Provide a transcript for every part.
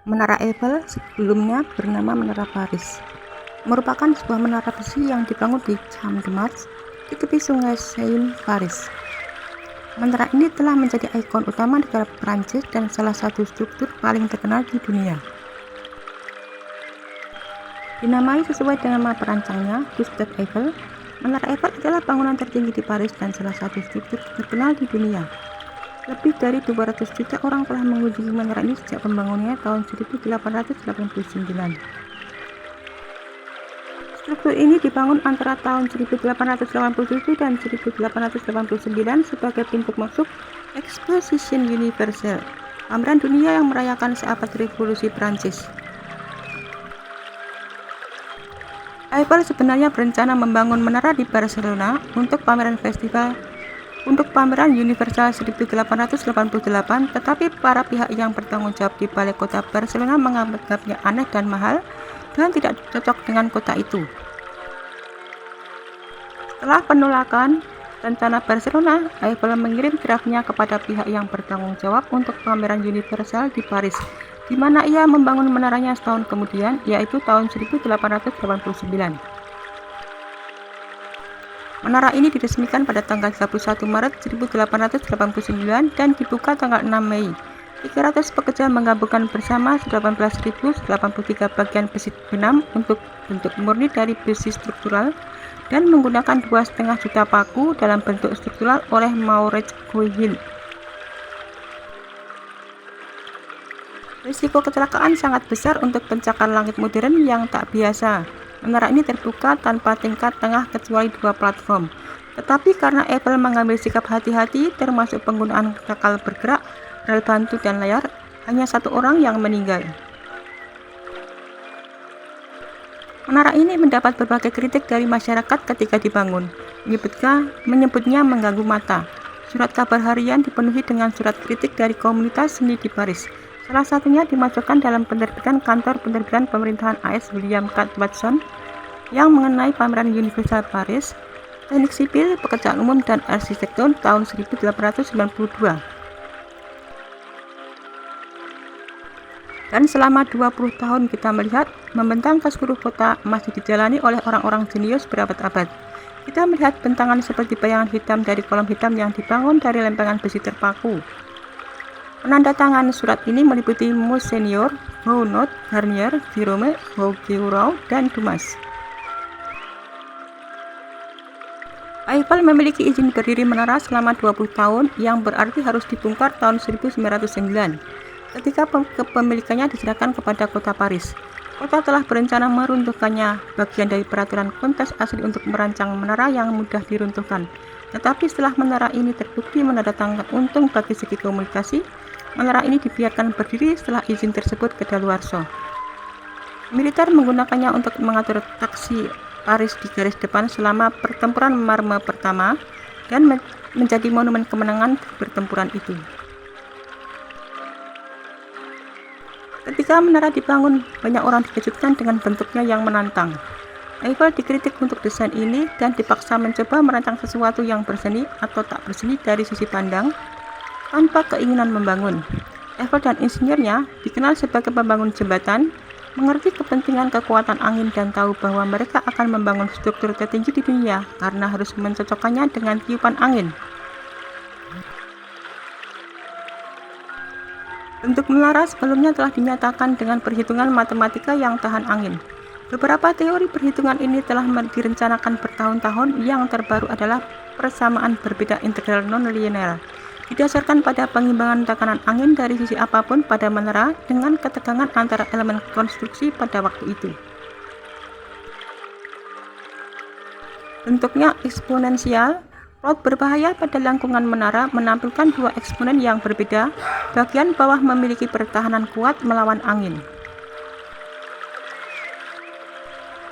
Menara Eiffel, sebelumnya bernama Menara Paris, merupakan sebuah menara besi yang dibangun di Champ de Mars di tepi sungai Seine, Paris. Menara ini telah menjadi ikon utama negara Prancis dan salah satu struktur paling terkenal di dunia. Dinamai sesuai dengan nama perancangnya, Gustave Eiffel, Menara Eiffel adalah bangunan tertinggi di Paris dan salah satu struktur terkenal di dunia. Lebih dari 200 juta orang telah mengunjungi menara ini sejak pembangunannya tahun 1889. Struktur ini dibangun antara tahun 1887 dan 1889 sebagai pintu masuk Exposition Universelle, pameran dunia yang merayakan seabad revolusi Prancis. Eiffel sebenarnya berencana membangun menara di Barcelona untuk pameran Universal 1888, tetapi para pihak yang bertanggung jawab di balai kota Barcelona menganggapnya aneh dan mahal dan tidak cocok dengan kota itu. Setelah penolakan rencana Barcelona, Eiffel mengirim draftnya kepada pihak yang bertanggung jawab untuk pameran Universal di Paris, di mana ia membangun menaranya setahun kemudian, yaitu tahun 1889. Menara ini diresmikan pada tanggal 31 Maret 1889 dan dibuka tanggal 6 Mei. 300 pekerja menggabungkan bersama 18.083 bagian besi benam untuk bentuk murni dari besi struktural dan menggunakan 2,5 juta paku dalam bentuk struktural oleh Maurice Gouin. Risiko kecelakaan sangat besar untuk pencakar langit modern yang tak biasa. Menara ini terbuka tanpa tingkat tengah kecuali 2 platform. Tetapi karena Eiffel mengambil sikap hati-hati termasuk penggunaan kakal bergerak, rel bantu dan layar, hanya 1 orang yang meninggal. Menara ini mendapat berbagai kritik dari masyarakat ketika dibangun, menyebutnya mengganggu mata. Surat kabar harian dipenuhi dengan surat kritik dari komunitas seni di Paris. Salah satunya dimasukkan dalam penerbitan kantor penerbitan pemerintahan AS William K. Watson yang mengenai pameran Universal Paris, teknik sipil, pekerjaan umum, dan arsitektur tahun 1892. Dan selama 20 tahun kita melihat membentang ke seluruh kota masih dijalani oleh orang-orang jenius berabad-abad. Kita melihat bentangan seperti bayangan hitam dari kolom hitam yang dibangun dari lempengan besi terpaku. Penandatangan surat ini meliputi Monseigneur Huguenot, Garnier, Jerome, Augereau, dan Dumas. Eiffel memiliki izin berdiri menara selama 20 tahun yang berarti harus dibongkar tahun 1909 ketika kepemilikannya diserahkan kepada kota Paris. Kota telah berencana meruntuhkannya, bagian dari peraturan kontes asli untuk merancang menara yang mudah diruntuhkan. Tetapi setelah menara ini terbukti mendatangkan untung bagi segi komunikasi, menara ini dibiarkan berdiri setelah izin tersebut kedaluarsa. Militer menggunakannya untuk mengatur taksi Paris di garis depan selama pertempuran Marne pertama dan menjadi monumen kemenangan pertempuran itu. Ketika menara dibangun, banyak orang dikejutkan dengan bentuknya yang menantang. Eiffel dikritik untuk desain ini dan dipaksa mencoba merancang sesuatu yang berseni atau tak berseni dari sisi pandang tanpa keinginan membangun. Eiffel dan insinyurnya dikenal sebagai pembangun jembatan, mengerti kepentingan kekuatan angin dan tahu bahwa mereka akan membangun struktur tertinggi di dunia karena harus mencocokkannya dengan tiupan angin. Bentuk menara sebelumnya telah dinyatakan dengan perhitungan matematika yang tahan angin. Beberapa teori perhitungan ini telah direncanakan bertahun-tahun. Yang terbaru adalah persamaan berbeda integral non-linear, didasarkan pada pengimbangan tekanan angin dari sisi apapun pada menara dengan ketegangan antara elemen konstruksi pada waktu itu. Bentuknya eksponensial. Plot berbahaya pada lengkungan menara menampilkan 2 eksponen yang berbeda. Bagian bawah memiliki pertahanan kuat melawan angin.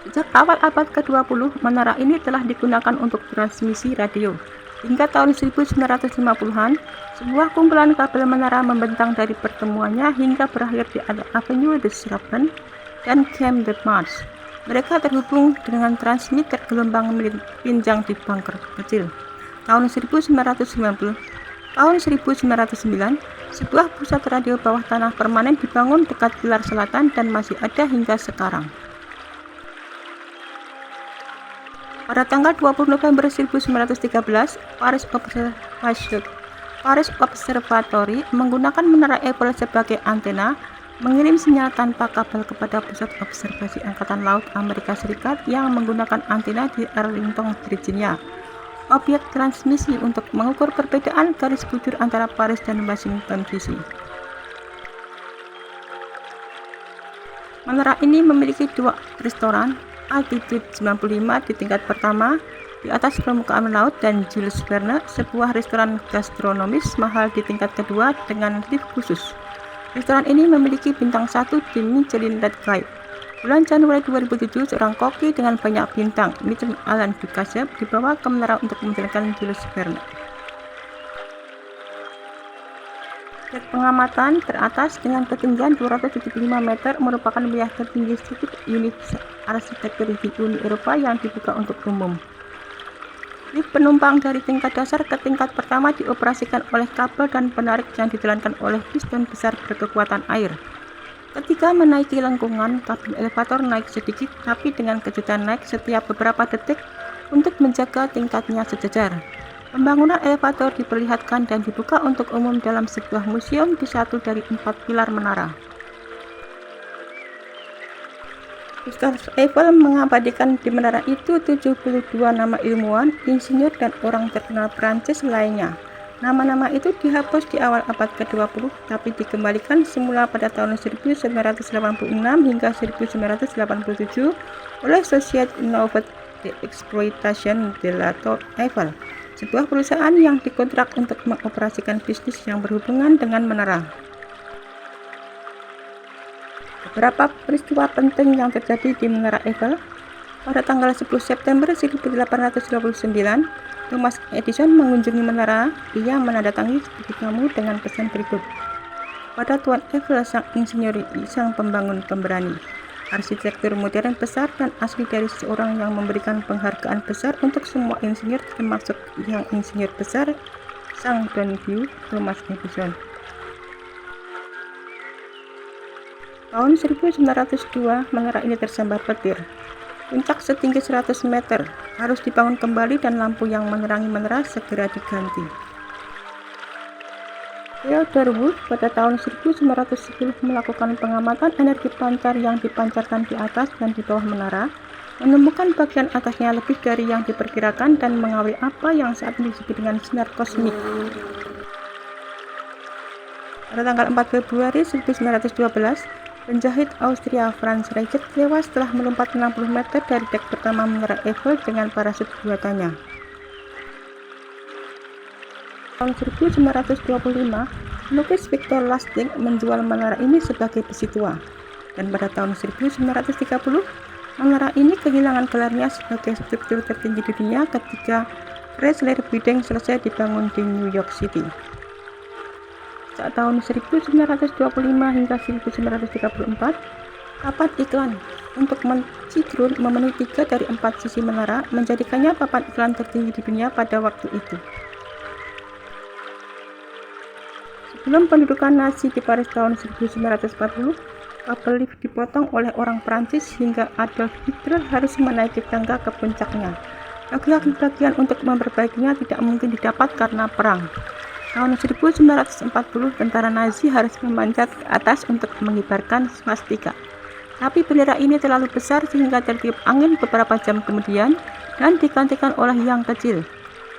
Sejak awal abad ke-20, menara ini telah digunakan untuk transmisi radio. Hingga tahun 1950-an, sebuah kumpulan kabel menara membentang dari pertemuannya hingga berakhir di Avenue de Charonne dan Champ de Mars. Mereka terhubung dengan transmitter gelombang pinjang di bunker kecil. Tahun 1909, Sebuah pusat radio bawah tanah permanen dibangun dekat pilar selatan dan masih ada hingga sekarang. Pada tanggal 20 November 1913, Paris Observatory menggunakan menara Eiffel sebagai antena, mengirim sinyal tanpa kabel kepada pusat observasi Angkatan Laut Amerika Serikat yang menggunakan antena di Arlington, Virginia. Objek transmisi untuk mengukur perbedaan garis bujur antara Paris dan Washington DC. Menara ini memiliki dua restoran, altitude 95 di tingkat pertama di atas permukaan laut, dan Jules Verne, sebuah restoran gastronomis mahal di tingkat kedua dengan lift khusus. Restoran ini memiliki bintang 1 di Michelin Red Guide. Bulan Januari 2007, seorang koki dengan banyak bintang, Michelin Alan Ducasse, dibawa ke menara untuk menjalankan Jules Verne. Dek pengamatan teratas dengan ketinggian 275 meter merupakan wilayah tertinggi sirkuit unit arsitektur di Uni Eropa yang dibuka untuk umum. Lift penumpang dari tingkat dasar ke tingkat pertama dioperasikan oleh kabel dan penarik yang dijalankan oleh piston besar berkekuatan air. Ketika menaiki lengkungan, kabin elevator naik sedikit, tapi dengan kejutan naik setiap beberapa detik untuk menjaga tingkatnya sejajar. Pembangunan elevator diperlihatkan dan dibuka untuk umum dalam sebuah museum di satu dari 4 pilar menara. Gustave Eiffel mengabadikan di menara itu 72 nama ilmuwan, insinyur, dan orang terkenal Prancis lainnya. Nama-nama itu dihapus di awal abad ke-20, tapi dikembalikan semula pada tahun 1986 hingga 1987 oleh Société Nouvelle d'Exploitation de la Tour Eiffel, sebuah perusahaan yang dikontrak untuk mengoperasikan bisnis yang berhubungan dengan menara. Beberapa peristiwa penting yang terjadi di Menara Eiffel. Pada tanggal 10 September 1829, Thomas Edison mengunjungi menara. Ia menandatangi seperti tamu dengan pesan berikut: "Pada Tuan Eiffel, sang insinyur, sang pembangun pemberani, arsitektur modern besar dan asli dari seseorang yang memberikan penghargaan besar untuk semua insinyur, termasuk yang insinyur besar, sang Don Q. Thomas Edison." Tahun 1902, menara ini tersambar petir. Puncak setinggi 100 meter harus dibangun kembali dan lampu yang menerangi menara segera diganti. Theodore Wood pada tahun 1910 melakukan pengamatan energi pancar yang dipancarkan di atas dan di bawah menara, menemukan bagian atasnya lebih dari yang diperkirakan dan mengawali apa yang saat ini disebut dengan sinar kosmik. Pada tanggal 4 Februari 1912, penjahit Austria Franz Reichert tewas setelah melompat 60 meter dari dek pertama menara Eiffel dengan parasut buatannya. Tahun 1925, pelukis Victor Lasting menjual menara ini sebagai besi tua, dan pada tahun 1930, menara ini kehilangan gelarnya sebagai struktur tertinggi di dunia ketika Chrysler Building selesai dibangun di New York City. Saat tahun 1925 hingga 1934, papan iklan untuk Citroen memenuhi 3 dari 4 sisi menara, menjadikannya papan iklan tertinggi di dunia pada waktu itu. Sebelum pendudukan Nazi di Paris tahun 1940, kabel lift dipotong oleh orang Prancis hingga Adolf Hitler harus menaiki tangga ke puncaknya. Bagian untuk memperbaikinya tidak mungkin didapat karena perang. Tahun 1940, tentara Nazi harus memanjat ke atas untuk mengibarkan swastika. Tapi bendera ini terlalu besar sehingga tertiup angin beberapa jam kemudian dan digantikan oleh yang kecil.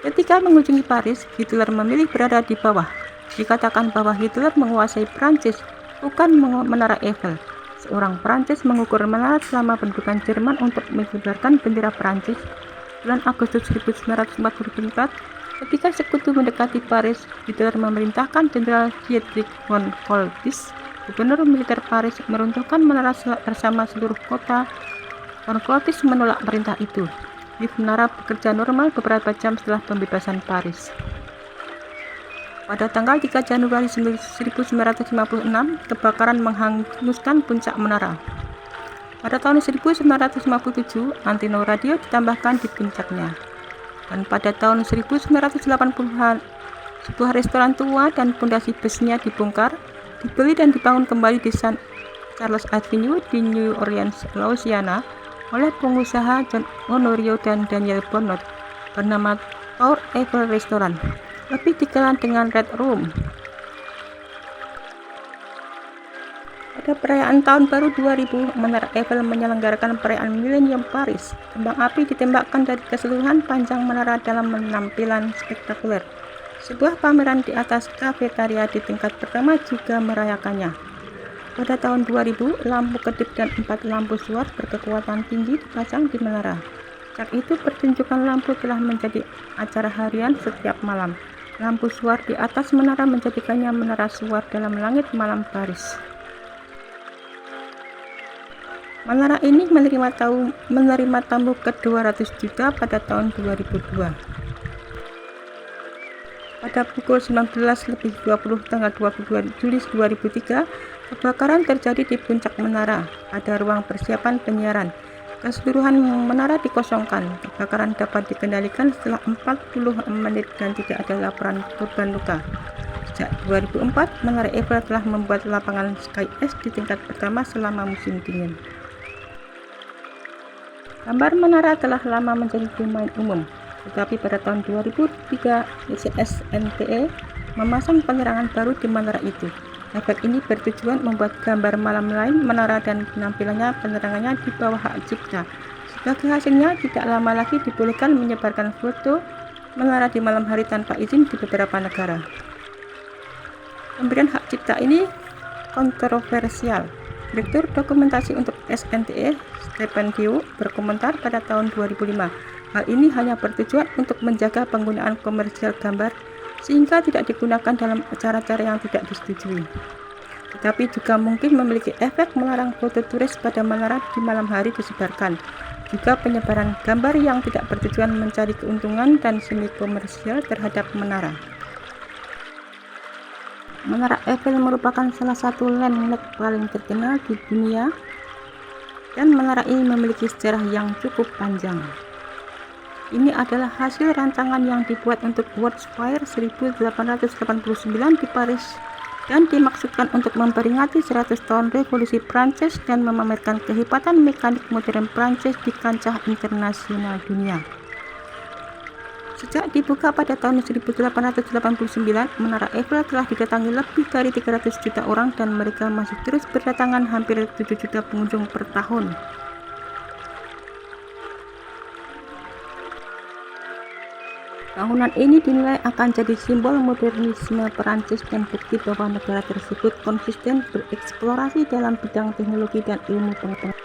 Ketika mengunjungi Paris, Hitler memilih berada di bawah. Dikatakan bahwa Hitler menguasai Prancis, bukan menara Eiffel. Seorang Prancis mengukur menara selama pendudukan Jerman untuk mengibarkan bendera Prancis. Bulan Agustus 1944, ketika sekutu mendekati Paris, Hitler memerintahkan Jenderal Dietrich von Koltz, gubernur militer Paris, meruntuhkan menara bersama seluruh kota. Von Koltz menolak perintah itu. Lift menara bekerja normal beberapa jam setelah pembebasan Paris. Pada tanggal 3 Januari 1956, kebakaran menghanguskan puncak menara. Pada tahun 1957, antena radio ditambahkan di puncaknya. Dan pada tahun 1980-an, Sebuah restoran tua dan pondasi busnya dibongkar, dibeli dan dibangun kembali di San Charles Avenue di New Orleans, Louisiana oleh pengusaha John Honorio dan Daniel Bonnot bernama Tour Eiffel Restaurant, lebih dikenal dengan Red Room. Pada perayaan Tahun Baru 2000, Menara Eiffel menyelenggarakan perayaan Millennium Paris. Kembang api ditembakkan dari keseluruhan panjang menara dalam penampilan spektakuler. Sebuah pameran di atas kafetaria di tingkat pertama juga merayakannya. Pada tahun 2000, lampu kedip dan 4 lampu suar berkekuatan tinggi dipasang di menara. Sejak itu, pertunjukan lampu telah menjadi acara harian setiap malam. Lampu suar di atas menara menjadikannya menara suar dalam langit malam Paris. Menara ini menerima tamu ke-200 juta pada tahun 2002. Pada pukul 19.20 tanggal 22 Juli 2003, kebakaran terjadi di puncak menara pada ruang persiapan penyiaran. Keseluruhan menara dikosongkan. Kebakaran dapat dikendalikan setelah 40 menit dan tidak ada laporan korban luka. Sejak 2004, Menara Eiffel telah membuat lapangan Sky S di tingkat pertama selama musim dingin. Gambar menara telah lama menjadi domain umum, tetapi pada tahun 2003 CSNTE memasang penerangan baru di menara itu. Efek ini bertujuan membuat gambar malam lain menara dan penerangannya di bawah hak cipta. Sebagai hasilnya, tidak lama lagi dibolehkan menyebarkan foto menara di malam hari tanpa izin di beberapa negara. Pemberian hak cipta ini kontroversial. Direktur Dokumentasi untuk SNTE, Stephen Tiu, berkomentar pada tahun 2005, hal ini hanya bertujuan untuk menjaga penggunaan komersial gambar sehingga tidak digunakan dalam acara-acara yang tidak disetujui. Tetapi juga mungkin memiliki efek melarang foto turis pada menara di malam hari disebarkan. Juga penyebaran gambar yang tidak bertujuan mencari keuntungan dan semi komersial terhadap menara. Menara Eiffel merupakan salah satu landmark paling terkenal di dunia dan menara ini memiliki sejarah yang cukup panjang. Ini adalah hasil rancangan yang dibuat untuk World's Fair 1889 di Paris dan dimaksudkan untuk memperingati 100 tahun Revolusi Prancis dan memamerkan kehebatan mekanik modern Prancis di kancah internasional dunia. Sejak dibuka pada tahun 1889, Menara Eiffel telah didatangi lebih dari 300 juta orang dan mereka masih terus berdatangan hampir 7 juta pengunjung per tahun. Bangunan ini dinilai akan jadi simbol modernisme Perancis dan bukti bahwa negara tersebut konsisten bereksplorasi dalam bidang teknologi dan ilmu pengetahuan.